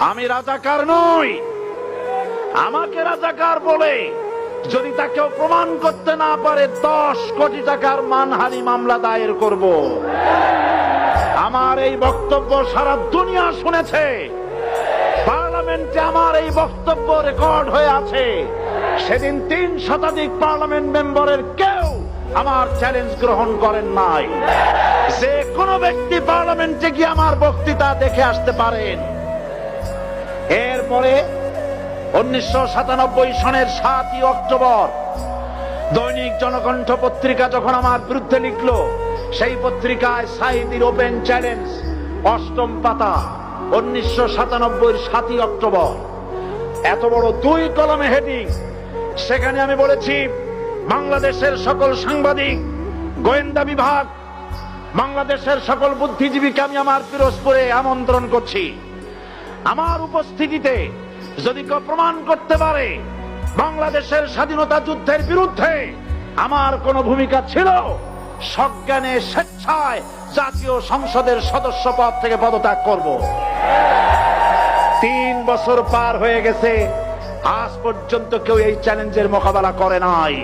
আমি রাজাকার নই। আমাকে রাজাকার বলে যদি তাকেও প্রমাণ করতে না পারে 10 কোটি টাকার মানহানি মামলা দায়ের করব। আমার এই বক্তব্য সারা দুনিয়া শুনেছে। পার্লামেন্টে আমার এই বক্তব্য রেকর্ড হয়ে আছে। সেদিন 3 শতাধিক পার্লামেন্ট মেম্বারের কেউ আমার চ্যালেঞ্জ গ্রহণ করেন নাই। যে কোনো ব্যক্তি পার্লামেন্টে গিয়ে আমার বক্তৃতা দেখে আসতে পারেন। এরপরে 1997 সনের 7ই অক্টোবর দৈনিক জনকণ্ঠ পত্রিকা যখন আমার বিরুদ্ধে লিখলো, সেই পত্রিকায় সাঈদীর ওপেন চ্যালেঞ্জ 8ম পাতা 1997 7ই অক্টোবর, এত বড় 2 কলমে হেডিং। সেখানে আমি বলেছি, বাংলাদেশের সকল সাংবাদিক, গোয়েন্দা বিভাগ, বাংলাদেশের সকল বুদ্ধিজীবীকে আমি আমার পিরোজপুরে আমন্ত্রণ করছি। আমার উপস্থিতিতে যদি কেউ প্রমাণ করতে পারে বাংলাদেশের স্বাধীনতা যুদ্ধের বিরুদ্ধে আমার কোনো ভূমিকা ছিল, সজ্ঞানে স্বেচ্ছায় জাতীয় সংসদের সদস্য পদ থেকে পদত্যাগ করব। 3 বছর পার হয়ে গেছে, আজ পর্যন্ত কেউ এই চ্যালেঞ্জের মোকাবেলা করে নাই।